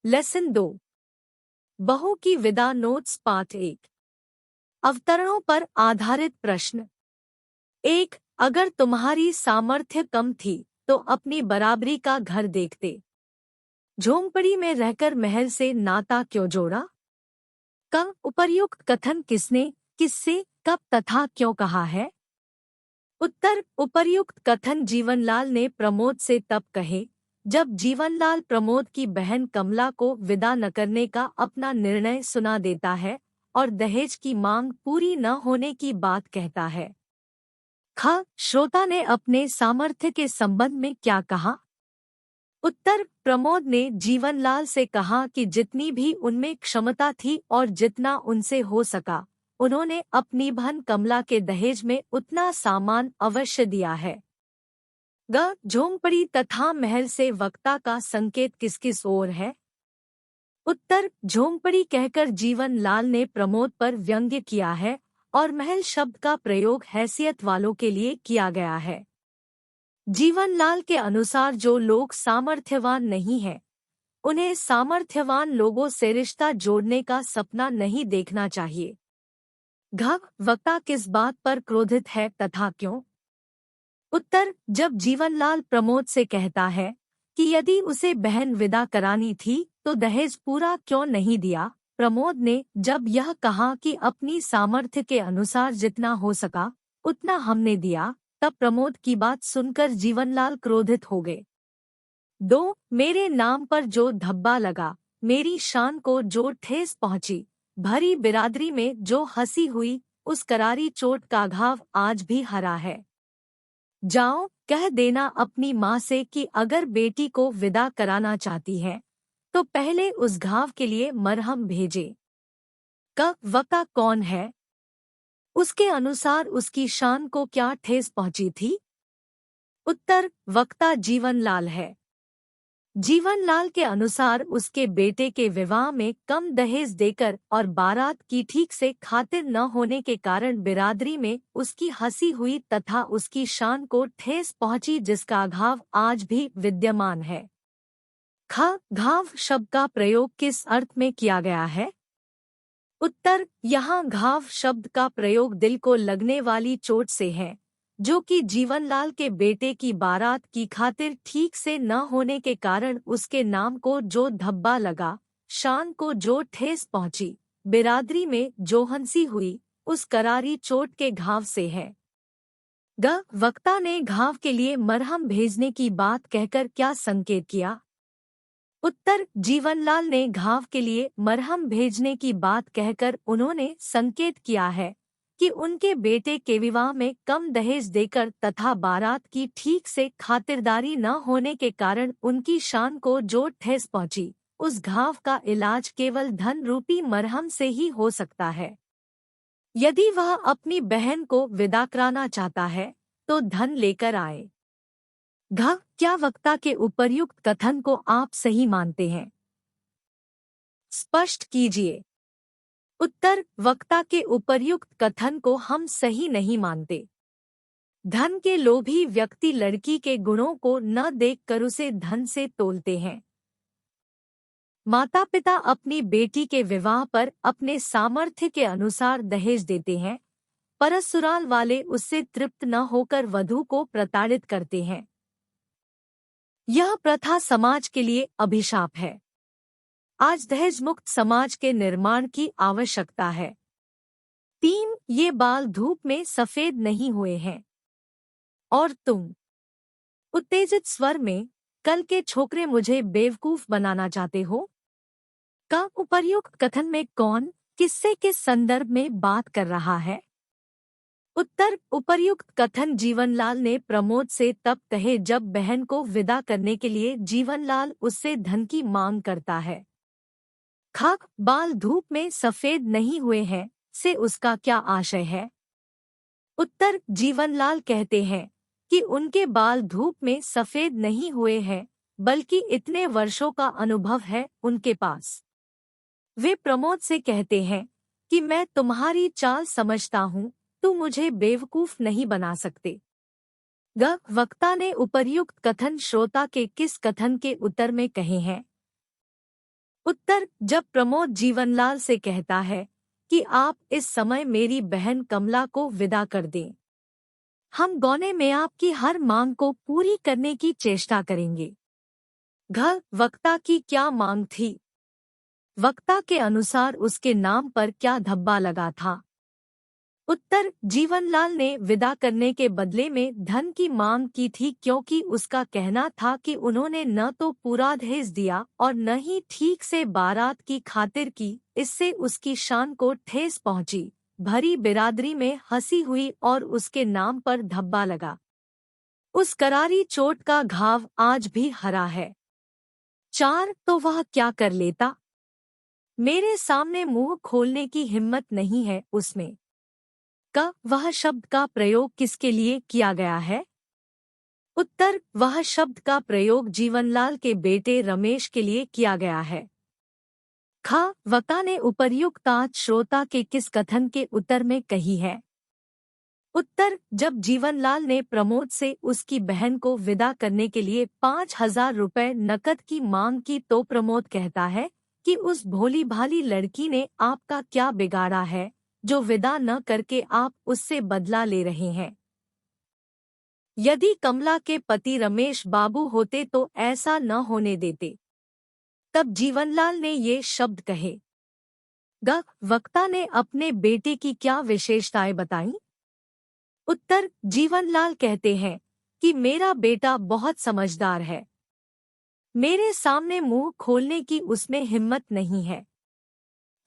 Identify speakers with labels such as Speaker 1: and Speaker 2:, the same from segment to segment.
Speaker 1: Lesson 2 बहू की विदा नोट्स पाठ 1 अवतरणों पर आधारित प्रश्न 1। अगर तुम्हारी सामर्थ्य कम थी तो अपनी बराबरी का घर देखते। झोंपड़ी में रहकर महल से नाता क्यों जोड़ा? कब उपर्युक्त कथन किसने, किससे, कब तथा क्यों कहा है? उत्तर। उपर्युक्त कथन जीवनलाल ने प्रमोद से तब कहे जब जीवनलाल प्रमोद की बहन कमला को विदा न करने का अपना निर्णय सुना देता है और दहेज की मांग पूरी न होने की बात कहता है। ख। श्रोता ने अपने सामर्थ्य के संबंध में क्या कहा? उत्तर। प्रमोद ने जीवनलाल से कहा कि जितनी भी उनमें क्षमता थी और जितना उनसे हो सका उन्होंने अपनी बहन कमला के दहेज में उतना सामान अवश्य दिया है। ग। झोंपड़ी तथा महल से वक्ता का संकेत किस किस ओर है? उत्तर। झोंपड़ी कहकर जीवनलाल ने प्रमोद पर व्यंग्य किया है और महल शब्द का प्रयोग हैसियत वालों के लिए किया गया है। जीवनलाल के अनुसार जो लोग सामर्थ्यवान नहीं हैं, उन्हें सामर्थ्यवान लोगों से रिश्ता जोड़ने का सपना नहीं देखना चाहिए। घ। वक्ता किस बात पर क्रोधित है तथा क्यों? उत्तर। जब जीवनलाल प्रमोद से कहता है कि यदि उसे बहन विदा करानी थी तो दहेज पूरा क्यों नहीं दिया, प्रमोद ने जब यह कहा कि अपनी सामर्थ्य के अनुसार जितना हो सका उतना हमने दिया, तब प्रमोद की बात सुनकर जीवनलाल क्रोधित हो गए। 2। मेरे नाम पर जो धब्बा लगा, मेरी शान को जो ठेस पहुंची, भरी बिरादरी में जो हंसी हुई, उस करारी चोट का घाव आज भी हरा है। जाओ कह देना अपनी माँ से कि अगर बेटी को विदा कराना चाहती है तो पहले उस घाव के लिए मरहम भेजे। क। वक्ता कौन है? उसके अनुसार उसकी शान को क्या ठेस पहुंची थी? उत्तर। वक्ता जीवनलाल है। जीवनलाल के अनुसार उसके बेटे के विवाह में कम दहेज देकर और बारात की ठीक से खातिर न होने के कारण बिरादरी में उसकी हंसी हुई तथा उसकी शान को ठेस पहुंची, जिसका घाव आज भी विद्यमान है। ख। घाव शब्द का प्रयोग किस अर्थ में किया गया है? उत्तर। यहाँ घाव शब्द का प्रयोग दिल को लगने वाली चोट से है, जो कि जीवनलाल के बेटे की बारात की खातिर ठीक से न होने के कारण उसके नाम को जो धब्बा लगा, शान को जो ठेस पहुंची, बिरादरी में जो हंसी हुई, उस करारी चोट के घाव से है। ग। वक्ता ने घाव के लिए मरहम भेजने की बात कहकर क्या संकेत किया? उत्तर। जीवनलाल ने घाव के लिए मरहम भेजने की बात कहकर उन्होंने संकेत किया है कि उनके बेटे के विवाह में कम दहेज देकर तथा बारात की ठीक से खातिरदारी न होने के कारण उनकी शान को जो ठेस पहुंची, उस घाव का इलाज केवल धन रूपी मरहम से ही हो सकता है। यदि वह अपनी बहन को विदा कराना चाहता है तो धन लेकर आए। घ। क्या वक्ता के उपर्युक्त कथन को आप सही मानते हैं? स्पष्ट कीजिए। उत्तर। वक्ता के उपर्युक्त कथन को हम सही नहीं मानते। धन के लोभी व्यक्ति लड़की के गुणों को न देखकर उसे धन से तोलते हैं। माता पिता अपनी बेटी के विवाह पर अपने सामर्थ्य के अनुसार दहेज देते हैं, पर ससुराल वाले उससे तृप्त न होकर वधू को प्रताड़ित करते हैं। यह प्रथा समाज के लिए अभिशाप है। आज दहेज मुक्त समाज के निर्माण की आवश्यकता है। 3। ये बाल धूप में सफेद नहीं हुए हैं। और तुम? उत्तेजित स्वर में, कल के छोकरे मुझे बेवकूफ बनाना चाहते हो? का उपर्युक्त कथन में कौन, किससे, किस संदर्भ में बात कर रहा है? उत्तर। उपर्युक्त कथन जीवनलाल ने प्रमोद से तब कहे जब बहन को विदा करने के लिए जीवनलाल उससे धन की मांग करता है। ख। बाल धूप में सफेद नहीं हुए हैं से उसका क्या आशय है? उत्तर। जीवनलाल कहते हैं कि उनके बाल धूप में सफेद नहीं हुए हैं, बल्कि इतने वर्षों का अनुभव है उनके पास। वे प्रमोद से कहते हैं कि मैं तुम्हारी चाल समझता हूँ, तू मुझे बेवकूफ नहीं बना सकते। ग। वक्ता ने उपर्युक्त कथन श्रोता के किस कथन के उत्तर में कहे हैं? उत्तर, जब प्रमोद जीवनलाल से कहता है कि आप इस समय मेरी बहन कमला को विदा कर दें। हम गौने में आपकी हर मांग को पूरी करने की चेष्टा करेंगे। वक्ता की क्या मांग थी? वक्ता के अनुसार उसके नाम पर क्या धब्बा लगा था? उत्तर, जीवनलाल ने विदा करने के बदले में धन की मांग की थी, क्योंकि उसका कहना था कि उन्होंने न तो पूरा दहेज दिया और न ही ठीक से बारात की खातिर की। इससे उसकी शान को ठेस पहुंची। भरी बिरादरी में हंसी हुई और उसके नाम पर धब्बा लगा। उस करारी चोट का घाव आज भी हरा है। 4 तो वह क्या कर लेता? मेरे सामने मुंह खोलने की हिम्मत नहीं है उसमें। वह शब्द का प्रयोग किसके लिए किया गया है? उत्तर, वह शब्द का प्रयोग जीवनलाल के बेटे रमेश के लिए किया गया है। वक्ता ने उपर्युक्त बात श्रोता के किस कथन के उत्तर में कही है? उत्तर, जब जीवनलाल ने प्रमोद से उसकी बहन को विदा करने के लिए 5,000 रुपए नकद की मांग की तो प्रमोद कहता है कि उस भोली भाली लड़की ने आपका क्या बिगाड़ा है जो विदा न करके आप उससे बदला ले रहे हैं। यदि कमला के पति रमेश बाबू होते तो ऐसा न होने देते। तब जीवनलाल ने ये शब्द कहे। वक्ता ने अपने बेटे की क्या विशेषताएं बताईं? उत्तर, जीवनलाल कहते हैं कि मेरा बेटा बहुत समझदार है। मेरे सामने मुंह खोलने की उसमें हिम्मत नहीं है।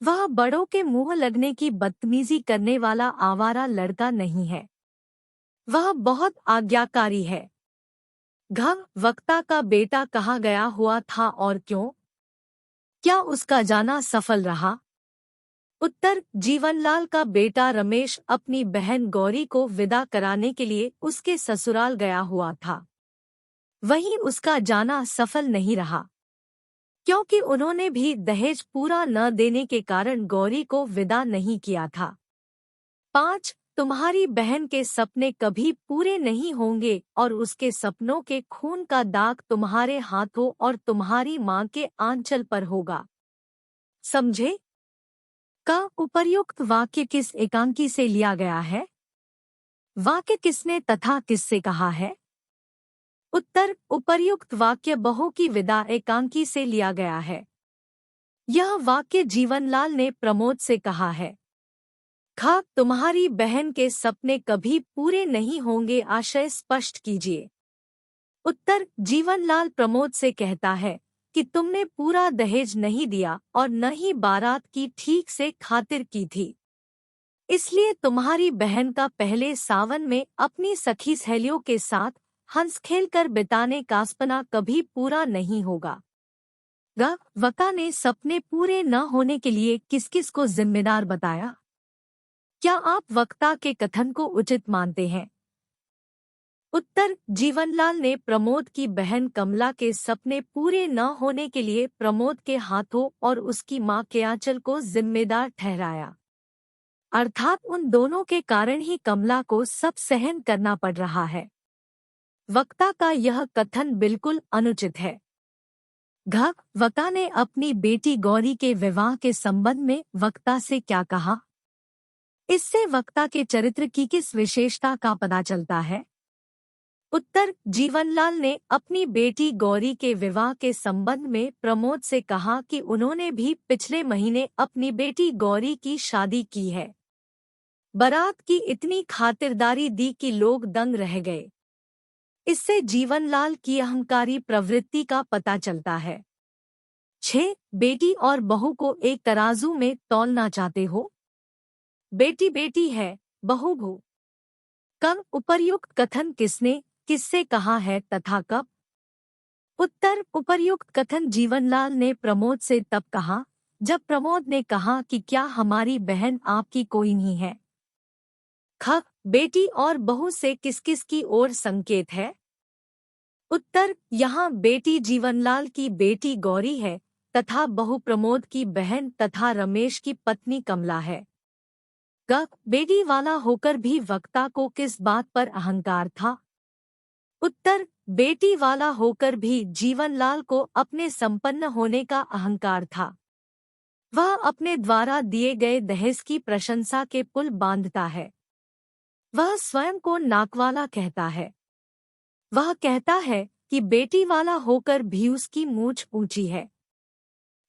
Speaker 1: वह बड़ों के मुंह लगने की बदतमीजी करने वाला आवारा लड़का नहीं है। वह बहुत आज्ञाकारी है। वक्ता का बेटा कहाँ गया हुआ था और क्यों? क्या उसका जाना सफल रहा? उत्तर, जीवनलाल का बेटा रमेश अपनी बहन गौरी को विदा कराने के लिए उसके ससुराल गया हुआ था। वहीं उसका जाना सफल नहीं रहा, क्योंकि उन्होंने भी दहेज पूरा न देने के कारण गौरी को विदा नहीं किया था। 5 तुम्हारी बहन के सपने कभी पूरे नहीं होंगे और उसके सपनों के खून का दाग तुम्हारे हाथों और तुम्हारी मां के आंचल पर होगा। समझे? उपर्युक्त वाक्य किस एकांकी से लिया गया है? वाक्य किसने तथा किससे कहा है? उत्तर, उपर्युक्त वाक्य बहू की विदा एकांकी से लिया गया है। यह वाक्य जीवनलाल ने प्रमोद से कहा है। तुम्हारी बहन के सपने कभी पूरे नहीं होंगे आशय स्पष्ट कीजिए। उत्तर, जीवनलाल प्रमोद से कहता है कि तुमने पूरा दहेज नहीं दिया और न ही बारात की ठीक से खातिर की थी। इसलिए तुम्हारी बहन का पहले सावन में अपनी सखी सहेलियों के साथ हंस खेल कर बिताने का सपना कभी पूरा नहीं होगा। वक्ता ने सपने पूरे न होने के लिए किस किस को जिम्मेदार बताया? क्या आप वक्ता के कथन को उचित मानते हैं? उत्तर, जीवनलाल ने प्रमोद की बहन कमला के सपने पूरे न होने के लिए प्रमोद के हाथों और उसकी मां के आंचल को जिम्मेदार ठहराया। अर्थात उन दोनों के कारण ही कमला को सब सहन करना पड़ रहा है। वक्ता का यह कथन बिल्कुल अनुचित है। वक्ता ने अपनी बेटी गौरी के विवाह के संबंध में वक्ता से क्या कहा? इससे वक्ता के चरित्र की किस विशेषता का पता चलता है? उत्तर, जीवनलाल ने अपनी बेटी गौरी के विवाह के संबंध में प्रमोद से कहा कि उन्होंने भी पिछले महीने अपनी बेटी गौरी की शादी की है। बारात की इतनी खातिरदारी दी कि लोग दंग रह गए। इससे जीवनलाल की अहंकारी प्रवृत्ति का पता चलता है। 6 बेटी और बहू को एक तराजू में तौलना चाहते हो? बेटी बेटी है, बहू भू। उपर्युक्त कथन किसने किससे कहा है तथा कब? उत्तर, उपर्युक्त कथन जीवनलाल ने प्रमोद से तब कहा जब प्रमोद ने कहा कि क्या हमारी बहन आपकी कोई नहीं है? बेटी और बहू से किस किस की ओर संकेत है? उत्तर, यहाँ बेटी जीवनलाल की बेटी गौरी है तथा बहू प्रमोद की बहन तथा रमेश की पत्नी कमला है। बेटी वाला होकर भी वक्ता को किस बात पर अहंकार था? उत्तर, बेटी वाला होकर भी जीवनलाल को अपने संपन्न होने का अहंकार था। वह अपने द्वारा दिए गए दहेज की प्रशंसा के पुल बांधता है। वह स्वयं को नाकवाला कहता है। वह कहता है कि बेटी वाला होकर भी उसकी मूंछ ऊंची है।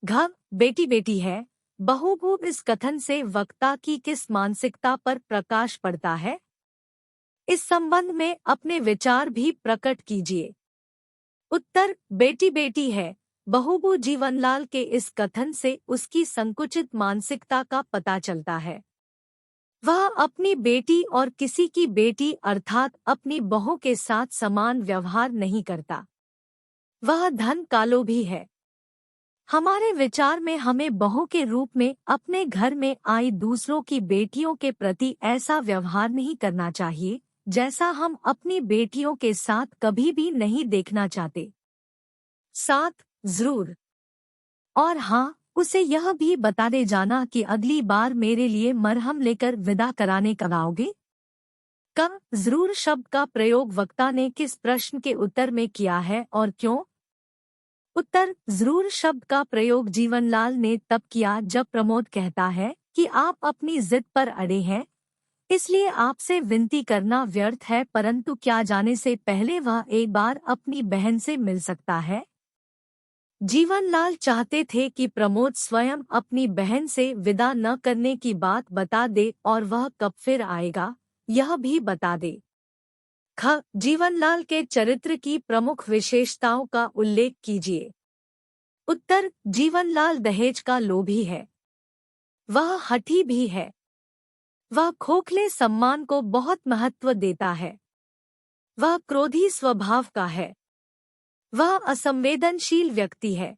Speaker 1: बेटी बेटी है। बहुभूप इस कथन से वक्ता की किस मानसिकता पर प्रकाश पड़ता है? इस संबंध में अपने विचार भी प्रकट कीजिए। उत्तर: बेटी बेटी है। बहुबू जीवनलाल के इस कथन से उसकी संकुचित मानसिकता का पता चलता है। वह अपनी बेटी और किसी की बेटी अर्थात अपनी बहू के साथ समान व्यवहार नहीं करता। वह धन का लोभी है। हमारे विचार में हमें बहू के रूप में अपने घर में आई दूसरों की बेटियों के प्रति ऐसा व्यवहार नहीं करना चाहिए जैसा हम अपनी बेटियों के साथ कभी भी नहीं देखना चाहते। 7. जरूर। और हाँ, उसे यह भी बता दे जाना कि अगली बार मेरे लिए मरहम लेकर विदा कराने कब आओगे? कब? जरूर शब्द का प्रयोग वक्ता ने किस प्रश्न के उत्तर में किया है और क्यों? उत्तर: जरूर शब्द का प्रयोग जीवनलाल ने तब किया जब प्रमोद कहता है कि आप अपनी जिद पर अड़े हैं, इसलिए आपसे विनती करना व्यर्थ है, परंतु क्या जाने से पहले वह एक बार अपनी बहन से मिल सकता है? जीवनलाल चाहते थे कि प्रमोद स्वयं अपनी बहन से विदा न करने की बात बता दे और वह कब फिर आएगा यह भी बता दे। जीवनलाल के चरित्र की प्रमुख विशेषताओं का उल्लेख कीजिए। उत्तर: जीवनलाल दहेज का लोभी है। वह हठी भी है। वह खोखले सम्मान को बहुत महत्व देता है। वह क्रोधी स्वभाव का है। वह असंवेदनशील व्यक्ति है।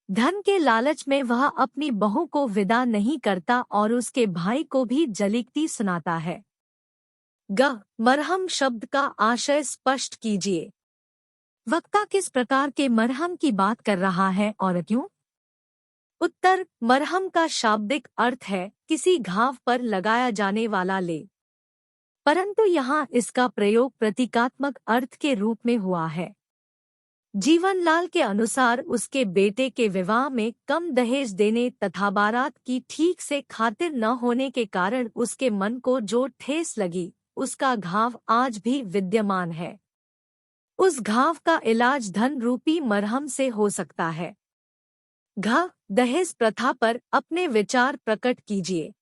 Speaker 1: धन के लालच में वह अपनी बहू को विदा नहीं करता और उसके भाई को भी जलीकती सुनाता है। मरहम शब्द का आशय स्पष्ट कीजिए। वक्ता किस प्रकार के मरहम की बात कर रहा है और क्यों? उत्तर: मरहम का शाब्दिक अर्थ है किसी घाव पर लगाया जाने वाला ले, परंतु यहाँ इसका प्रयोग प्रतीकात्मक अर्थ के रूप में हुआ है। जीवनलाल के अनुसार उसके बेटे के विवाह में कम दहेज देने तथा बारात की ठीक से खातिर न होने के कारण उसके मन को जो ठेस लगी, उसका घाव आज भी विद्यमान है। उस घाव का इलाज धन रूपी मरहम से हो सकता है। दहेज प्रथा पर अपने विचार प्रकट कीजिए।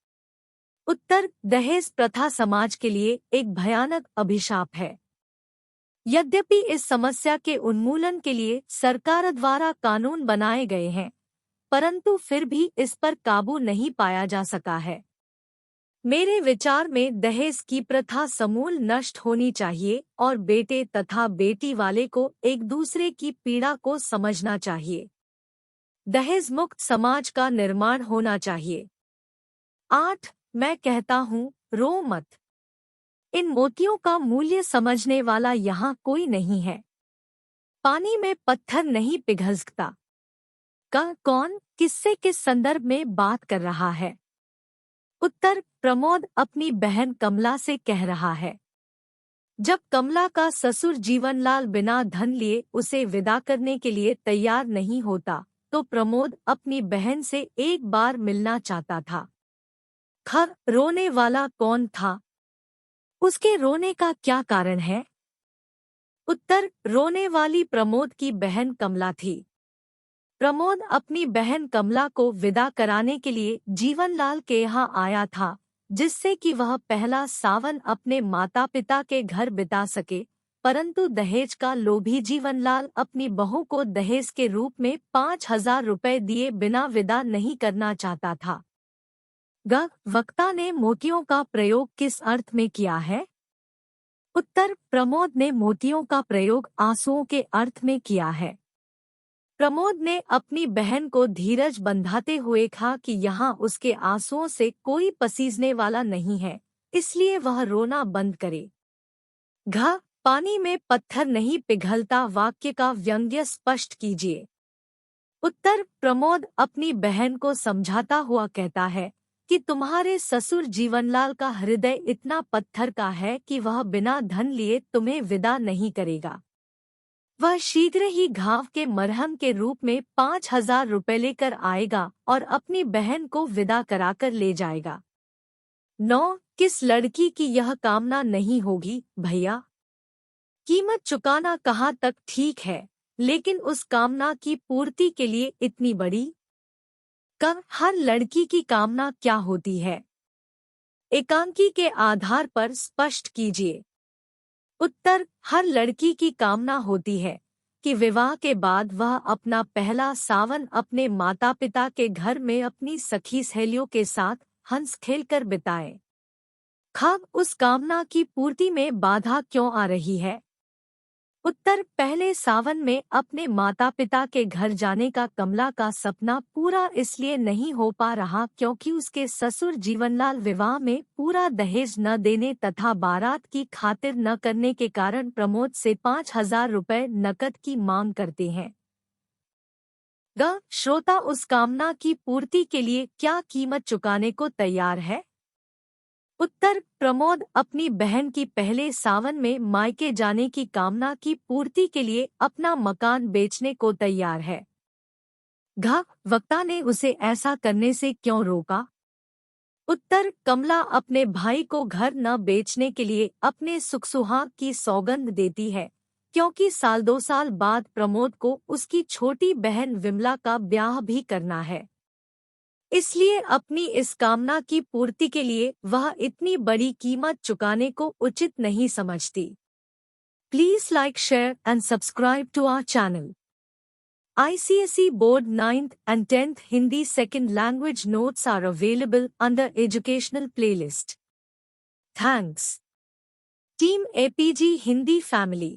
Speaker 1: उत्तर: दहेज प्रथा समाज के लिए एक भयानक अभिशाप है। यद्यपि इस समस्या के उन्मूलन के लिए सरकार द्वारा कानून बनाए गए हैं, परंतु फिर भी इस पर काबू नहीं पाया जा सका है। मेरे विचार में दहेज की प्रथा समूल नष्ट होनी चाहिए और बेटे तथा बेटी वाले को एक दूसरे की पीड़ा को समझना चाहिए। दहेज मुक्त समाज का निर्माण होना चाहिए। 8. मैं कहता हूँ, रो मत। इन मोतियों का मूल्य समझने वाला यहाँ कोई नहीं है। पानी में पत्थर नहीं पिघलता। कौन किससे किस संदर्भ में बात कर रहा है? उत्तर: प्रमोद अपनी बहन कमला से कह रहा है। जब कमला का ससुर जीवनलाल बिना धन लिए उसे विदा करने के लिए तैयार नहीं होता, तो प्रमोद अपनी बहन से एक बार मिलना चाहता था। रोने वाला कौन था? उसके रोने का क्या कारण है? उत्तर: रोने वाली प्रमोद की बहन कमला थी। प्रमोद अपनी बहन कमला को विदा कराने के लिए जीवनलाल के यहाँ आया था, जिससे कि वह पहला सावन अपने माता पिता के घर बिता सके, परंतु दहेज का लोभी जीवनलाल अपनी बहू को दहेज के रूप में 5,000 रुपए दिए बिना विदा नहीं करना चाहता था। वक्ता ने मोतियों का प्रयोग किस अर्थ में किया है? उत्तर: प्रमोद ने मोतियों का प्रयोग आंसुओं के अर्थ में किया है। प्रमोद ने अपनी बहन को धीरज बंधाते हुए कहा कि यहाँ उसके आंसुओं से कोई पसीजने वाला नहीं है, इसलिए वह रोना बंद करे। पानी में पत्थर नहीं पिघलता वाक्य का व्यंग्य स्पष्ट कीजिए। उत्तर: प्रमोद अपनी बहन को समझाता हुआ कहता है कि तुम्हारे ससुर जीवनलाल का हृदय इतना पत्थर का है कि वह बिना धन लिए तुम्हें विदा नहीं करेगा। वह शीघ्र ही घाव के मरहम के रूप में 5,000 रुपये लेकर आएगा और अपनी बहन को विदा कराकर ले जाएगा। 9. किस लड़की की यह कामना नहीं होगी भैया? कीमत चुकाना कहाँ तक ठीक है, लेकिन उस कामना की पूर्ति के लिए इतनी बड़ी? कब हर लड़की की कामना क्या होती है? एकांकी के आधार पर स्पष्ट कीजिए। उत्तर: हर लड़की की कामना होती है कि विवाह के बाद वह अपना पहला सावन अपने माता पिता के घर में अपनी सखी सहेलियों के साथ हंस खेलकर बिताए। खब उस कामना की पूर्ति में बाधा क्यों आ रही है? उत्तर: पहले सावन में अपने माता पिता के घर जाने का कमला का सपना पूरा इसलिए नहीं हो पा रहा क्योंकि उसके ससुर जीवनलाल विवाह में पूरा दहेज न देने तथा बारात की खातिर न करने के कारण प्रमोद से 5,000 रुपये नकद की मांग करते हैं। श्रोता उस कामना की पूर्ति के लिए क्या कीमत चुकाने को तैयार है? उत्तर: प्रमोद अपनी बहन की पहले सावन में मायके जाने की कामना की पूर्ति के लिए अपना मकान बेचने को तैयार है। वक्ता ने उसे ऐसा करने से क्यों रोका? उत्तर: कमला अपने भाई को घर न बेचने के लिए अपने सुख सुहाग की सौगंध देती है क्योंकि 1-2 साल बाद प्रमोद को उसकी छोटी बहन विमला का ब्याह भी करना है। इसलिए अपनी इस कामना की पूर्ति के लिए वह इतनी बड़ी कीमत चुकाने को उचित नहीं समझती। Please like, share and subscribe to our channel. ICSE Board 9th and 10th Hindi Second Language notes are available under Educational playlist. Thanks. Team APG Hindi Family.